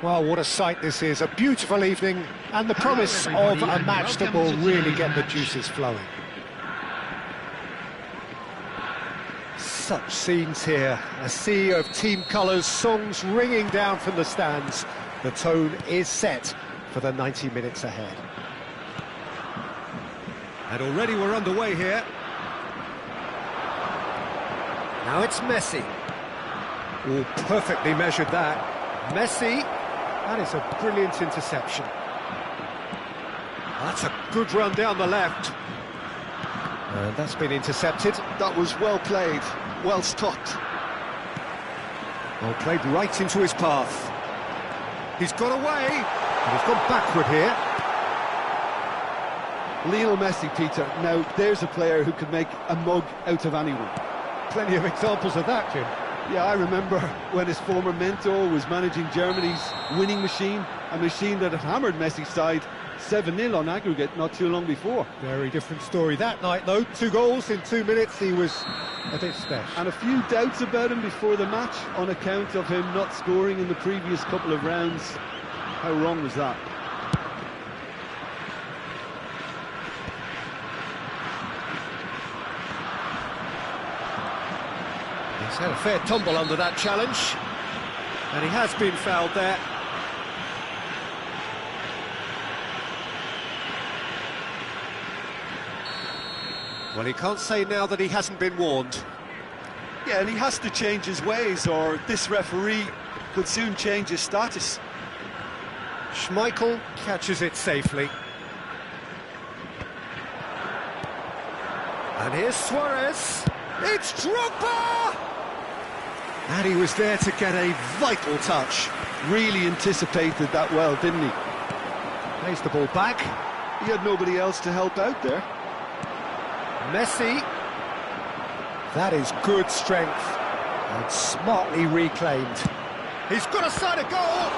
Well, what a sight this is, a beautiful evening, and the promise of a match that will really get the juices flowing. Such scenes here, a sea of team colours, songs ringing down from the stands. The tone is set for the 90 minutes ahead. And already we're underway here. Now it's Messi. Oh, perfectly measured that. Messi, that is a brilliant interception. That's a good run down the left. And that's been intercepted. That was well played, well stopped. Well played right into his path. He's got away, and he's gone backward here. Lionel Messi, Peter, now there's a player who could make a mug out of anyone. Plenty of examples of that, Jim. Yeah, I remember when his former mentor was managing Germany's winning machine, a machine that had hammered Messi's side 7-0 on aggregate not too long before. Very different story that night, though. 2 goals in 2 minutes, he was a bit special. And a few doubts about him before the match on account of him not scoring in the previous couple of rounds. How wrong was that? He's had a fair tumble under that challenge, and he has been fouled there. Well, he can't say now that he hasn't been warned. Yeah, and he has to change his ways, or this referee could soon change his status. Schmeichel catches it safely. And here's Suarez. It's Drogba! And he was there to get a vital touch. Really anticipated that well, didn't he? Plays the ball back. He had nobody else to help out there. Messi. That is good strength. And smartly reclaimed. He's got a side of goal!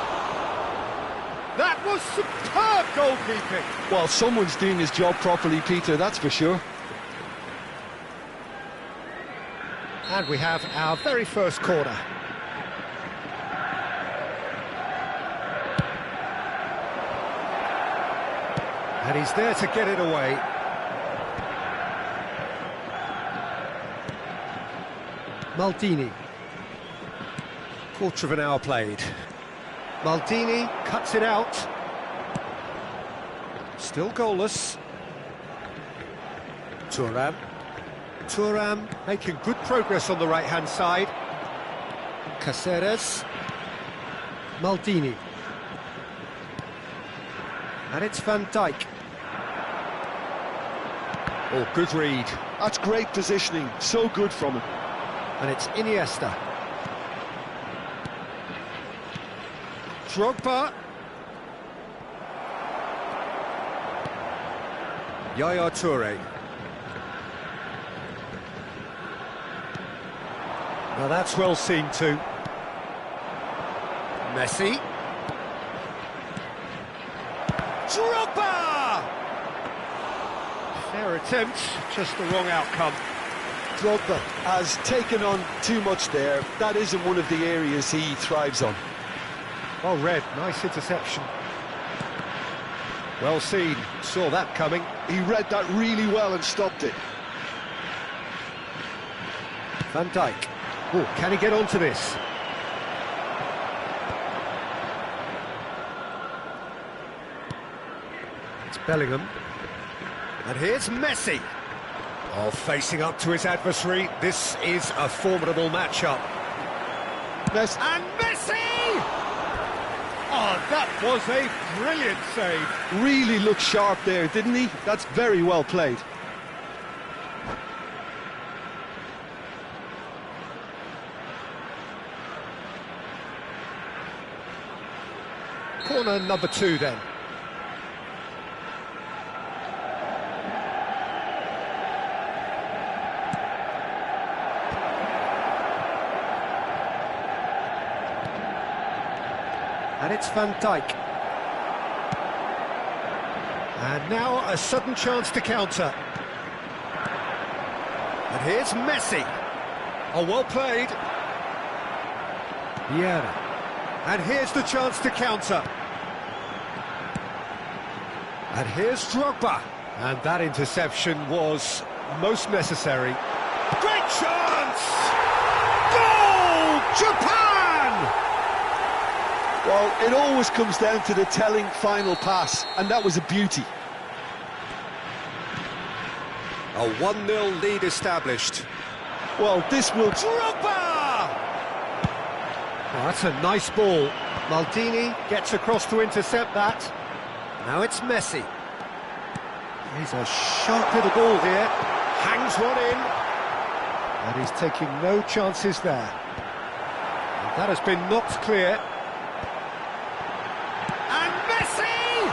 That was superb goalkeeping! Well, someone's doing his job properly, Peter, that's for sure. And we have our very first corner. And he's there to get it away. Maldini. Quarter of an hour played. Maldini cuts it out. Still goalless. Thuram making good progress on the right-hand side. Caceres. Maldini. And it's Van Dijk. Oh, good read. That's great positioning, so good from him. And it's Iniesta. Drogba. Yaya Toure. Now that's well seen too. Messi. Drogba! Fair attempt, just the wrong outcome. Drogba has taken on too much there. That isn't one of the areas he thrives on. Well read, nice interception. Well seen, saw that coming. He read that really well and stopped it. Van Dijk. Oh, can he get onto this? It's Bellingham. And here's Messi. Oh, facing up to his adversary. This is a formidable matchup. And Messi! Oh, that was a brilliant save. Really looked sharp there, didn't he? That's very well played. Corner number 2 then. And it's Van Dijk. And now a sudden chance to counter. And here's Messi. Oh, well played. Vieira. And here's the chance to counter. And here's Drogba. And that interception was most necessary. Great chance! Goal! Japan! Well, it always comes down to the telling final pass, and that was a beauty. A 1-0 lead established. Well, this will... Drogba! Oh, that's a nice ball. Maldini gets across to intercept that. Now it's Messi. He's a sharp little ball here. Hangs one in. And he's taking no chances there. And that has been knocked clear. And Messi!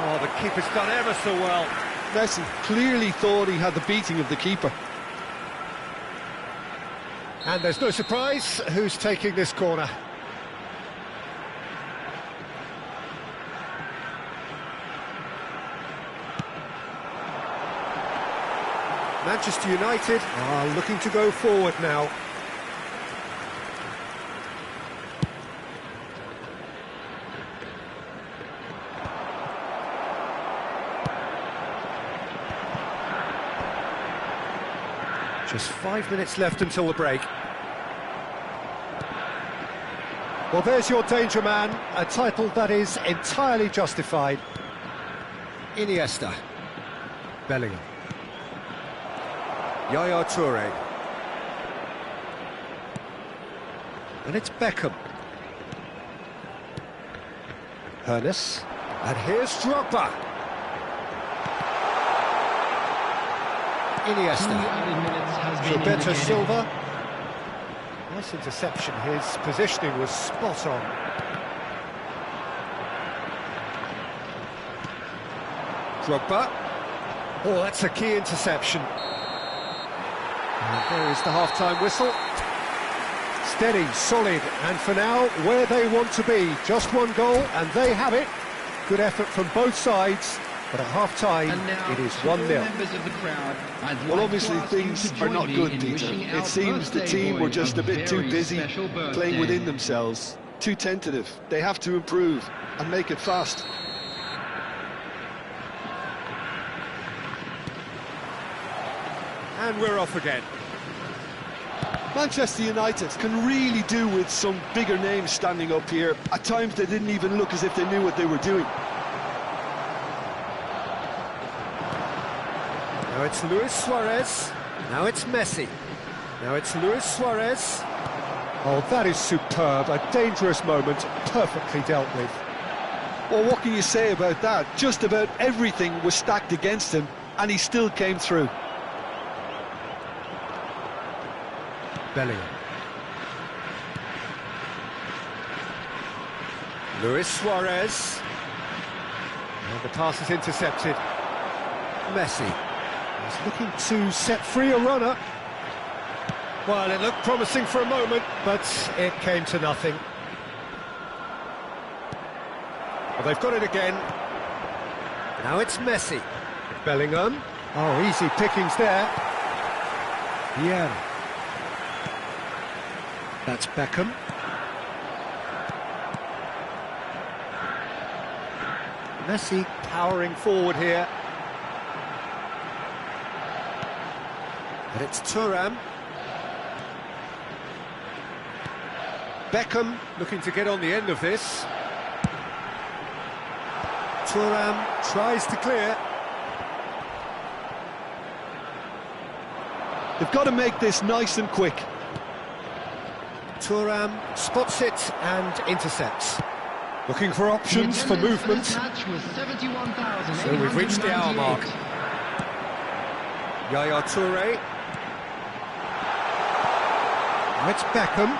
Oh, the keeper's done ever so well. Messi clearly thought he had the beating of the keeper. And there's no surprise who's taking this corner. Manchester United are looking to go forward now. Just 5 minutes left until the break. Well, there's your danger man, a title that is entirely justified. Iniesta. Bellingham. Yaya Toure. And it's Beckham. Hernes. And here's Drogba. Iniesta. Roberto Silva. Nice interception. His positioning was spot on. Drogba. Oh, that's a key interception. And there is the half-time whistle. Steady, solid, and for now, where they want to be. Just one goal, and they have it. Good effort from both sides, but at half-time, it is 1-0. Well, obviously things are not good, Peter. It seems the team were just a bit too busy playing within themselves, too tentative. They have to improve and make it fast. And we're off again. Manchester United can really do with some bigger names standing up here. At times they didn't even look as if they knew what they were doing. Now it's Luis Suarez. Now it's Messi. Now it's Luis Suarez. Oh, that is superb. A dangerous moment, perfectly dealt with. Well, what can you say about that? Just about everything was stacked against him, and he still came through. Bellingham. Luis Suarez. And the pass is intercepted. Messi. He's looking to set free a runner. Well, it looked promising for a moment, but it came to nothing. Well, they've got it again. Now it's Messi. Bellingham. Oh, easy pickings there. Yeah. That's Beckham. Messi powering forward here. But it's Thuram. Beckham looking to get on the end of this. Thuram tries to clear. They've got to make this nice and quick. Thuram spots it and intercepts. Looking for options for movement. So we've reached the hour mark. Yaya Toure. Now it's Beckham.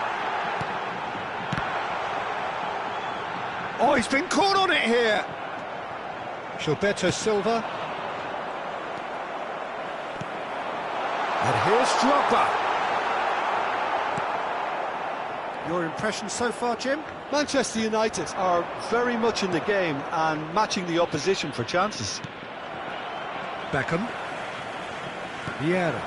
Oh, he's been caught on it here. Gilberto Silva. And here's Drogba. Your impression so far, Jim? Manchester United are very much in the game and matching the opposition for chances. Beckham. Vieira.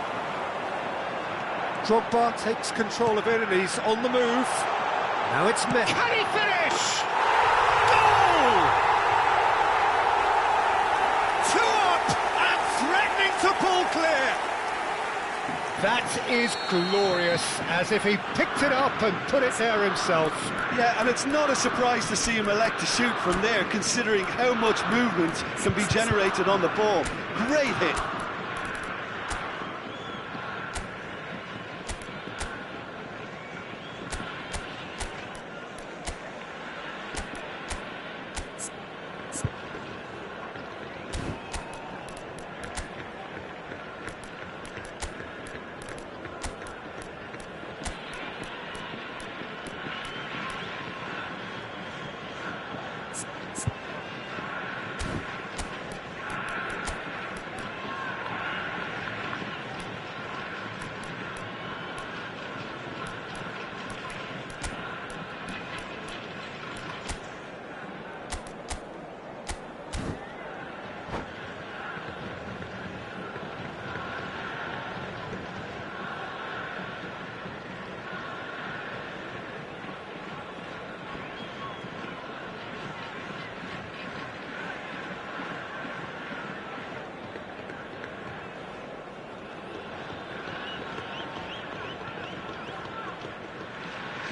Drogba takes control of it and he's on the move. Now it's Messi. Can he finish? Goal! 2 up and threatening to pull clear. That is glorious, as if he picked it up and put it there himself. Yeah, and it's not a surprise to see him elect to shoot from there, considering how much movement can be generated on the ball. Great hit.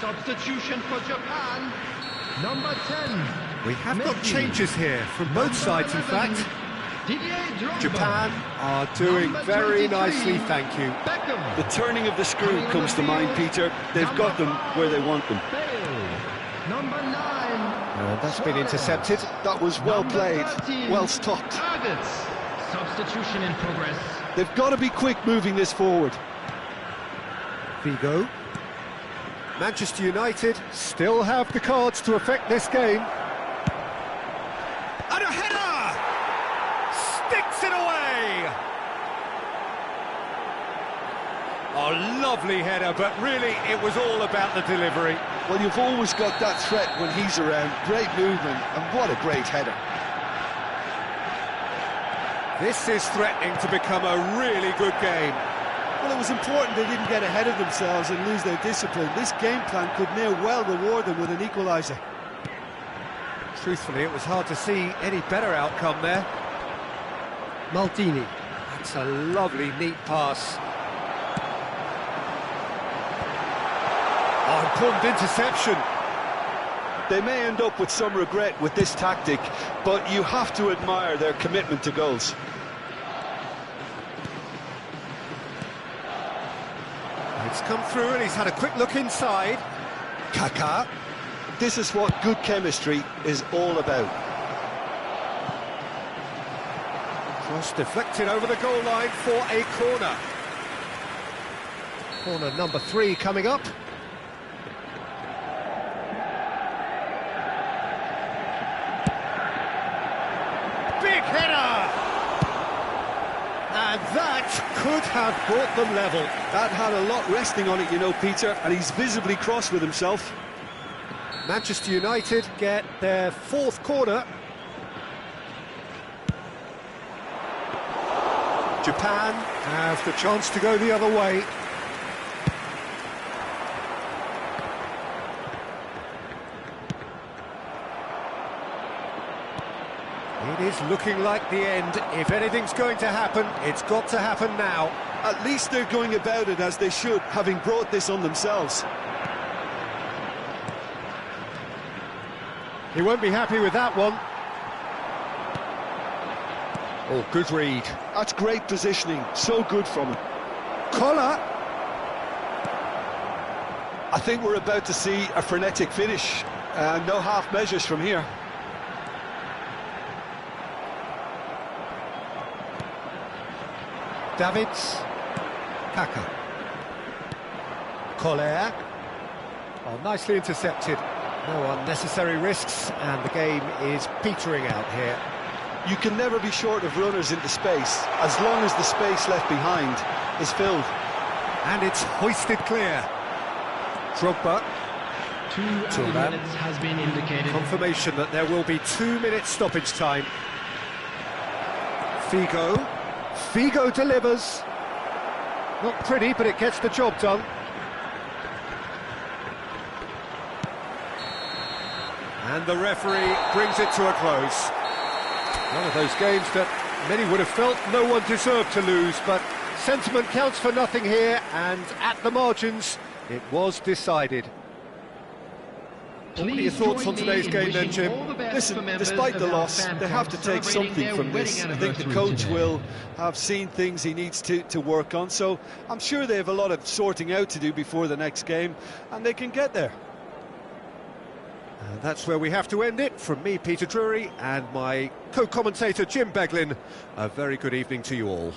Substitution for Japan, number 10. We have got changes here from both sides, in fact. Japan are doing very nicely, thank you. The turning of the screw comes to mind, Peter. They've got them where they want them. Number 9. That's been intercepted. That was well played, well stopped. Substitution in progress. They've got to be quick moving this forward. Figo. Manchester United still have the cards to affect this game. And a header! Sticks it away! A lovely header, but really it was all about the delivery. Well, you've always got that threat when he's around. Great movement, and what a great header. This is threatening to become a really good game. Well, it was important they didn't get ahead of themselves and lose their discipline. This game plan could near well reward them with an equaliser. Truthfully, it was hard to see any better outcome there. Maldini. That's a lovely, neat pass. Oh, important interception. They may end up with some regret with this tactic, but you have to admire their commitment to goals. It's come through and he's had a quick look inside. Kaká. This is what good chemistry is all about. Cross deflected over the goal line for a corner. Corner number 3 coming up. Big header! And that could have brought them level. That had a lot resting on it, you know, Peter, and he's visibly cross with himself. Manchester United get their 4th corner. Japan have the chance to go the other way. It is looking like the end. If anything's going to happen, it's got to happen now. At least they're going about it as they should, having brought this on themselves. He won't be happy with that one. Oh, good read. That's great positioning, so good from him. Collar. I think we're about to see a frenetic finish. No half measures from here. Davids. Kaká. Collar. Oh, nicely intercepted. No unnecessary risks, and the game is petering out here. You can never be short of runners into space, as long as the space left behind is filled. And it's hoisted clear. Drogba. 2 minutes has been indicated. Confirmation that there will be 2 minutes stoppage time. Figo. Figo delivers. Not pretty, but it gets the job done. And the referee brings it to a close. One of those games that many would have felt no one deserved to lose, but sentiment counts for nothing here, and at the margins, it was decided. What are your thoughts on today's game then, Jim? Listen, despite the loss, they have to take something from this. I think the coach will have seen things he needs to work on, so I'm sure they have a lot of sorting out to do before the next game, and they can get there. And that's where we have to end it. From me, Peter Drury, and my co-commentator, Jim Beglin, a very good evening to you all.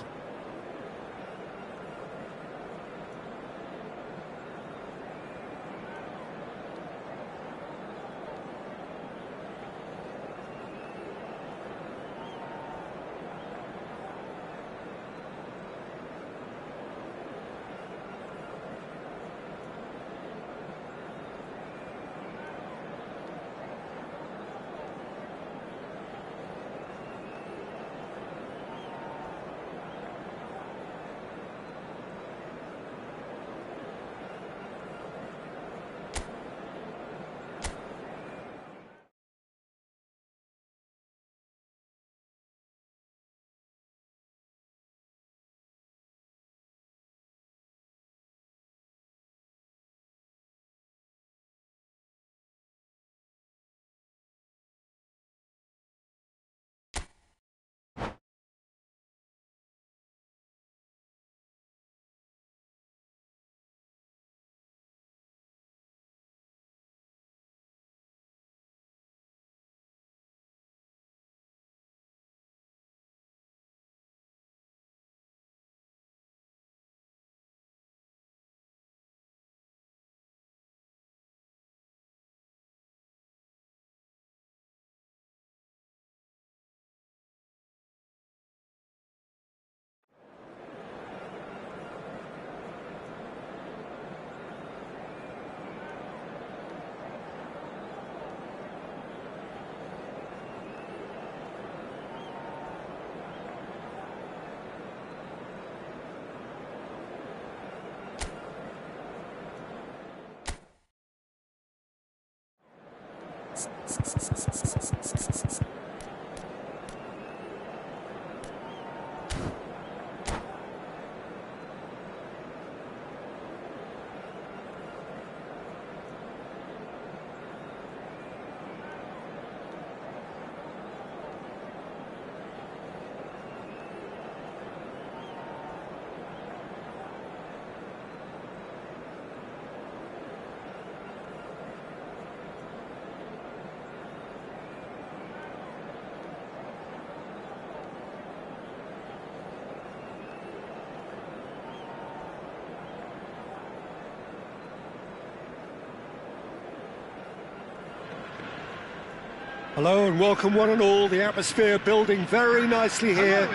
Hello and welcome one and all. The atmosphere building very nicely here.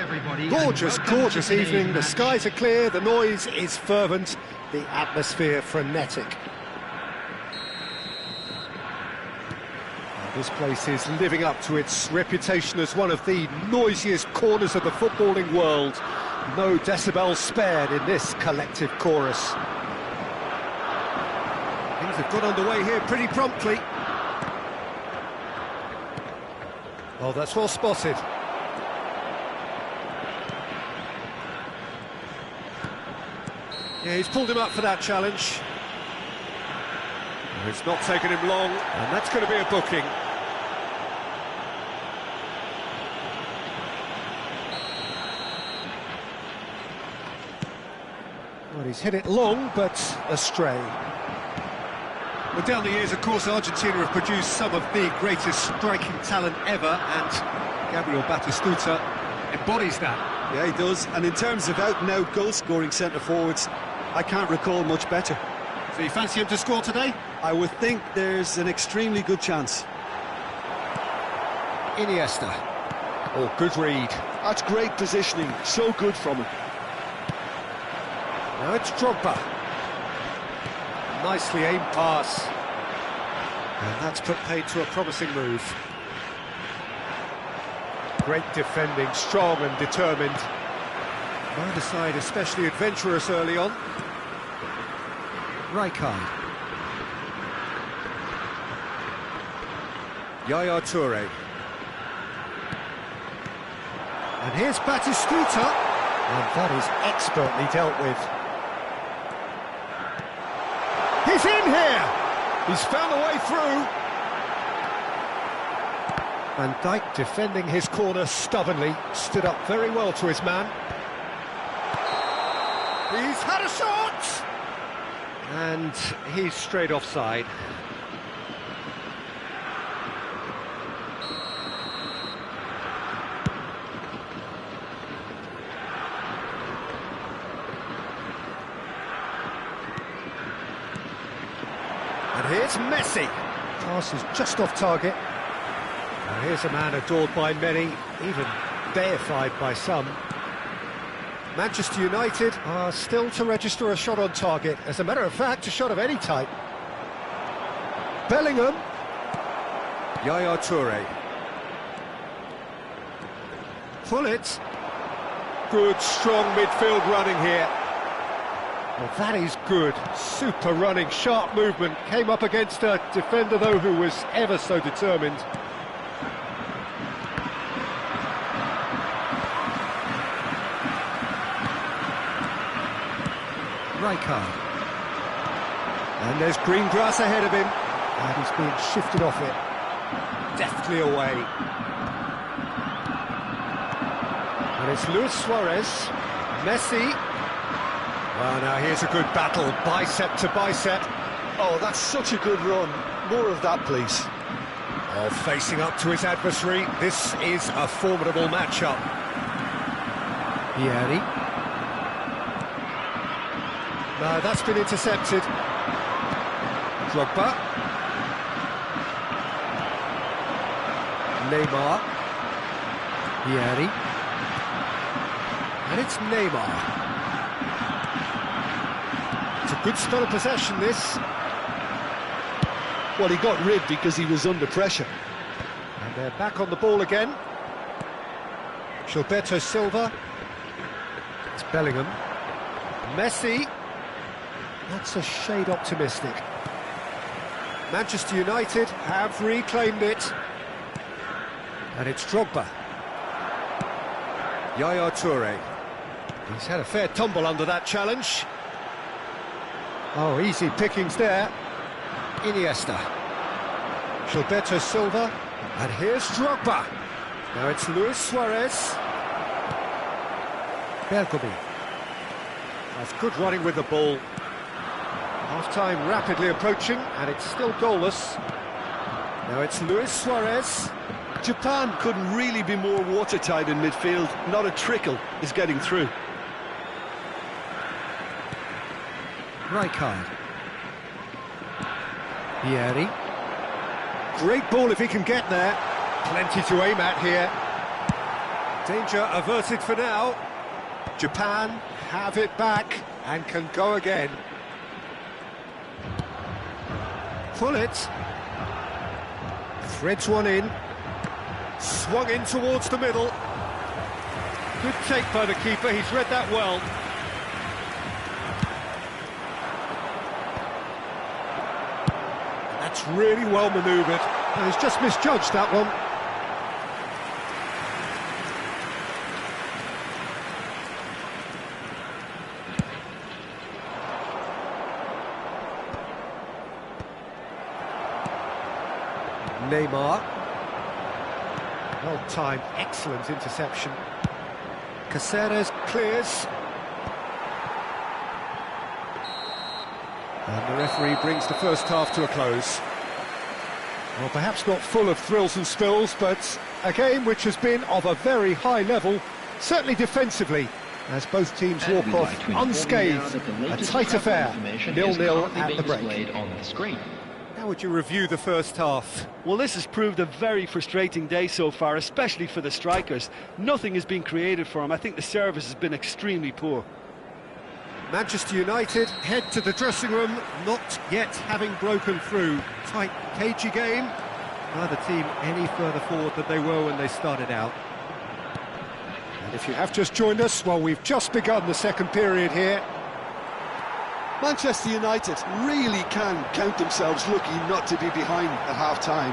Gorgeous, gorgeous evening. The skies are clear, the noise is fervent, the atmosphere frenetic. This place is living up to its reputation as one of the noisiest corners of the footballing world. No decibels spared in this collective chorus. Things have got underway here pretty promptly. Oh, that's well spotted. Yeah, he's pulled him up for that challenge. It's not taken him long, and that's going to be a booking. Well, he's hit it long, but astray. Well, down the years, of course, Argentina have produced some of the greatest striking talent ever, and Gabriel Batistuta embodies that. Yeah, he does. And in terms of out-and-out goal-scoring centre-forwards, I can't recall much better. So you fancy him to score today? I would think there's an extremely good chance. Iniesta. Oh, good read. That's great positioning. So good from him. Now it's Drogba. Nicely aimed pass. And that's put paid to a promising move. Great defending, strong and determined. Neither side especially adventurous early on. Rijkaard. Yaya Toure. And here's Batistuta. And that is expertly dealt with. He's in here! He's found a way through. Van Dijk defending his corner stubbornly, stood up very well to his man. He's had a shot! And he's straight offside. And here's Messi. Pass is just off target. Now here's a man adored by many, even deified by some. Manchester United are still to register a shot on target. As a matter of fact, a shot of any type. Bellingham. Yaya Toure. Pullet. Good, strong midfield running here. Well, that is good. Super running, sharp movement. Came up against a defender, though, who was ever so determined. Rijkaard. And there's green grass ahead of him. And he's being shifted off it. Deftly away. And it's Luis Suarez. Messi. Well, now here's a good battle, bicep to bicep. Oh, that's such a good run. More of that, please. Oh, facing up to his adversary. This is a formidable matchup. Vieri. No, that's been intercepted. Drogba. Neymar. Vieri. And it's Neymar. It's a good spell of possession, this. Well, he got rid because he was under pressure. And they're back on the ball again. Gilberto Silva. It's Bellingham. Messi. That's a shade optimistic. Manchester United have reclaimed it. And it's Drogba. Yaya Toure. He's had a fair tumble under that challenge. Oh, easy pickings there. Iniesta. Gilberto Silva. And here's Drogba. Now it's Luis Suarez. Bergkamp. That's good running with the ball. Half-time rapidly approaching, and it's still goalless. Now it's Luis Suarez. Japan couldn't really be more watertight in midfield. Not a trickle is getting through. Rijkaard. Vieri. Great ball if he can get there. Plenty to aim at here. Danger averted for now. Japan have it back and can go again. Pullet. Threads one in. Swung in towards the middle. Good take by the keeper, he's read that well. That's really well manoeuvred. He's just misjudged that one. Neymar. Well-timed, excellent interception. Caceres clears. And the referee brings the first half to a close. Well, perhaps not full of thrills and spills, but a game which has been of a very high level, certainly defensively, as both teams walk off unscathed. A tight affair, 0-0 at the break. On the screen. How would you review the first half? Well, this has proved a very frustrating day so far, especially for the strikers. Nothing has been created for them. I think the service has been extremely poor. Manchester United head to the dressing room, not yet having broken through. Tight, cagey game. Neither team any further forward than they were when they started out. And if you have just joined us, well, we've just begun the second period here. Manchester United really can count themselves lucky not to be behind at half-time.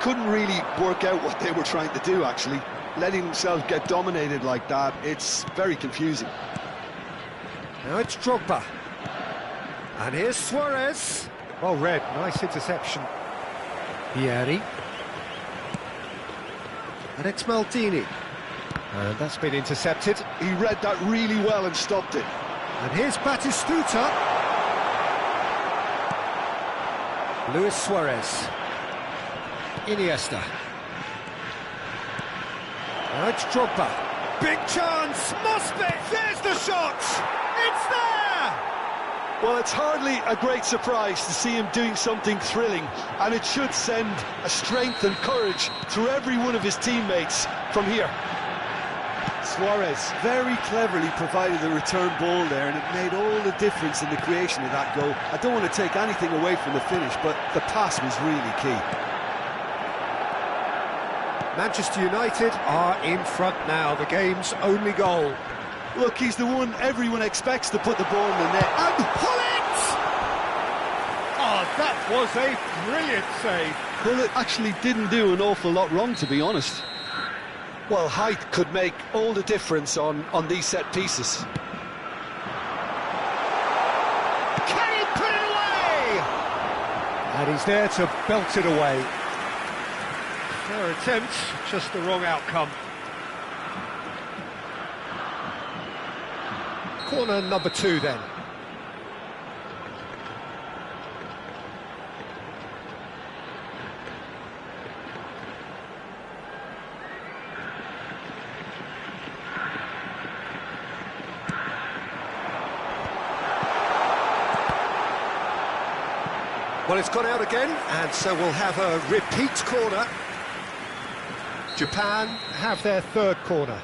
couldn't really work out what they were trying to do, actually. Letting themselves get dominated like that, it's very confusing. Now it's Drogba. And here's Suarez. Well read, nice interception. Pieri. And it's Maldini. And that's been intercepted. He read that really well and stopped it. And here's Batistuta. Luis Suarez. Iniesta. Now it's Drogba. Big chance! Must be! There's the shot! It's there! Well, it's hardly a great surprise to see him doing something thrilling, and it should send a strength and courage through every one of his teammates from here. Suarez very cleverly provided the return ball there, and it made all the difference in the creation of that goal. I don't want to take anything away from the finish, but the pass was really key. Manchester United are in front now, the game's only goal. Look, he's the one everyone expects to put the ball in the net. And pull it! Oh, that was a brilliant save. Well, it actually didn't do an awful lot wrong, to be honest. Well, height could make all the difference on these set pieces. Can he put it away? And he's there to belt it away. Fair attempt, just the wrong outcome. Corner number 2 then. Well, it's gone out again, and so we'll have a repeat corner. Japan have their third corner.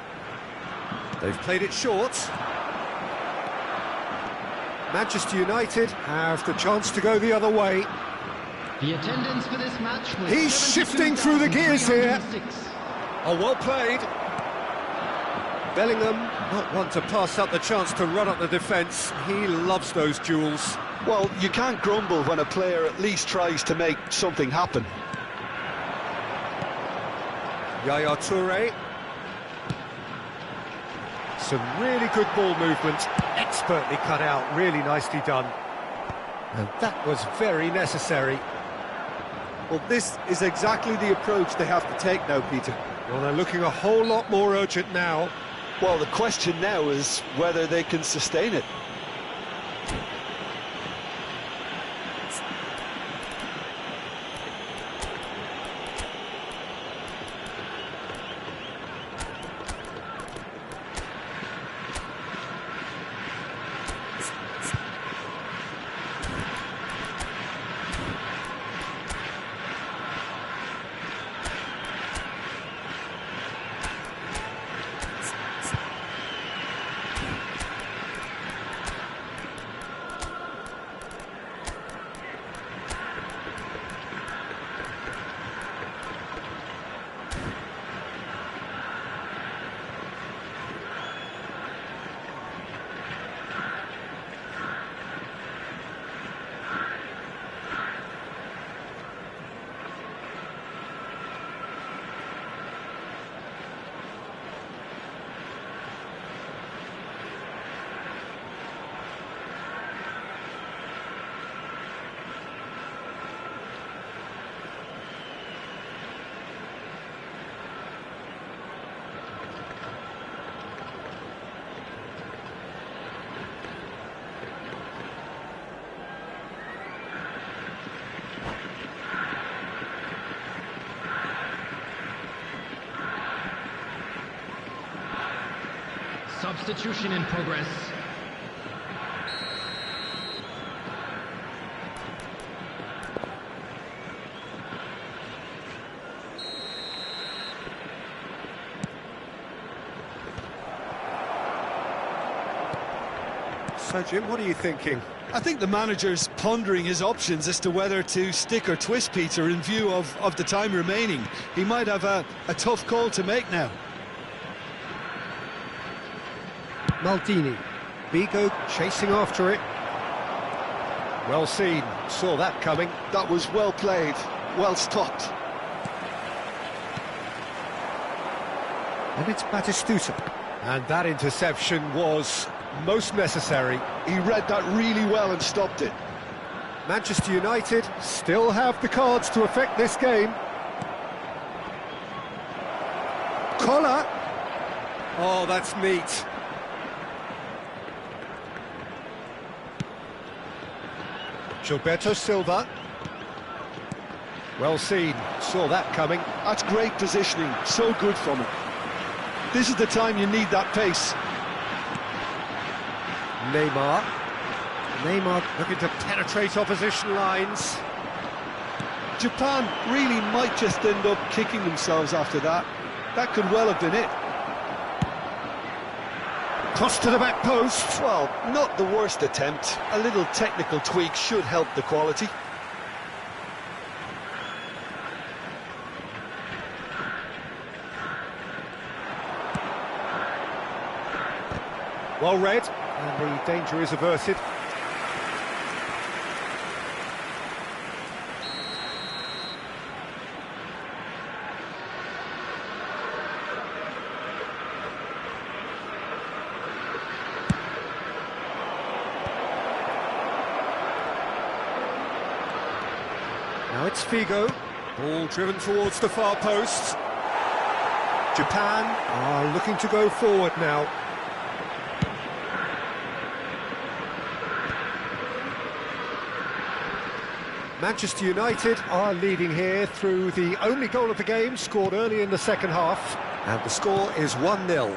They've played it short. Manchester United have the chance to go the other way. The attendance for this match was He's shifting through the gears here. 72,306. Oh, well played. Bellingham, not one to pass up the chance to run up the defence. He loves those duels. Well, you can't grumble when a player at least tries to make something happen. Yaya Toure. Some really good ball movement, expertly cut out, really nicely done. And that was very necessary. Well, this is exactly the approach they have to take now, Peter. Well, they're looking a whole lot more urgent now. Well, the question now is whether they can sustain it. Substitution in progress. So, Jim, what are you thinking? I think the manager's pondering his options as to whether to stick or twist, Peter, in view of the time remaining. He might have a tough call to make now. Maldini. Vigo chasing after it. Well seen. Saw that coming. That was well played, well stopped. And it's Batistuta. And that interception was most necessary. He read that really well and stopped it. Manchester United still have the cards to affect this game. Collar. Oh, that's neat. Gilberto Silva. Well seen, saw that coming. That's great positioning, so good from him. This is the time you need that pace. Neymar. Neymar looking to penetrate opposition lines. Japan really might just end up kicking themselves after that. That could well have been it. Cross to the back post. Well, not the worst attempt. A little technical tweak should help the quality. Well read, and the danger is averted. Now it's Figo, ball driven towards the far post. Japan are looking to go forward now. Manchester United are leading here through the only goal of the game, scored early in the second half, and the score is 1-0.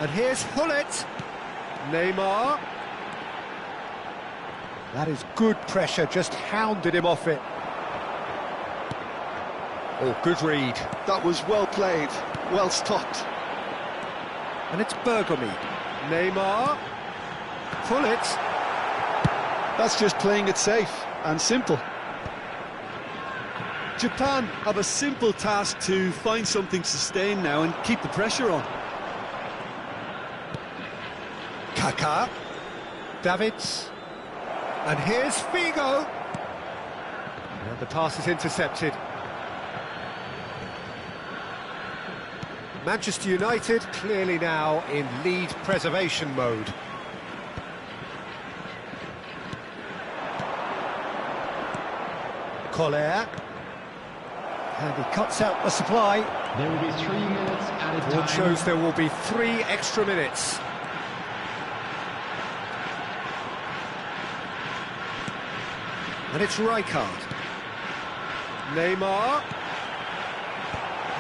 And here's Hullet. Neymar. That is good pressure, just hounded him off it. Oh, good read. That was well played, well stopped. And it's Bergomi. Neymar. Hullet. That's just playing it safe and simple. Japan have a simple task to find something sustained now and keep the pressure on. Kaká. Davids. And here's Figo. And the pass is intercepted. Manchester United clearly now in lead preservation mode. Collier. And he cuts out the supply. There will be 3 minutes added time. Board shows there will be 3 extra minutes. And it's Rijkaard. Neymar.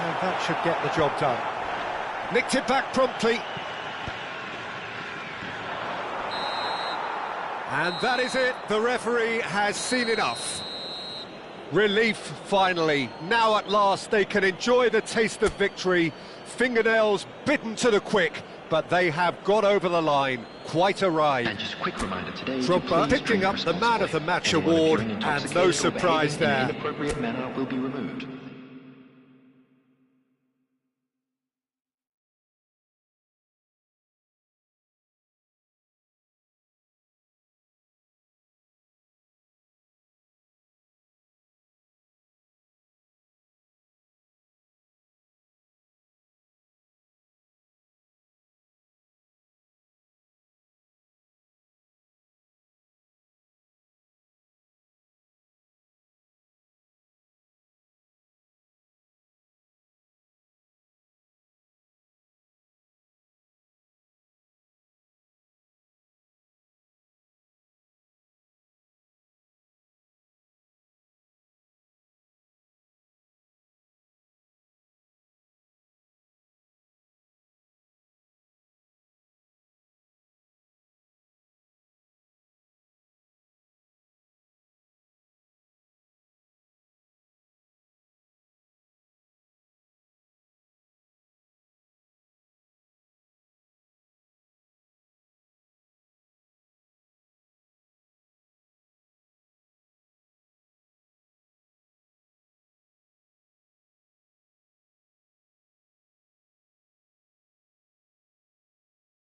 And that should get the job done. Nicked it back promptly. And that is it. The referee has seen enough. Relief, finally. Now at last they can enjoy the taste of victory. Fingernails bitten to the quick, but they have got over the line. Quite a ride. And just a quick reminder today, Drogba picking up the Man of the Match award, and no surprise there. In an inappropriate manner will be removed.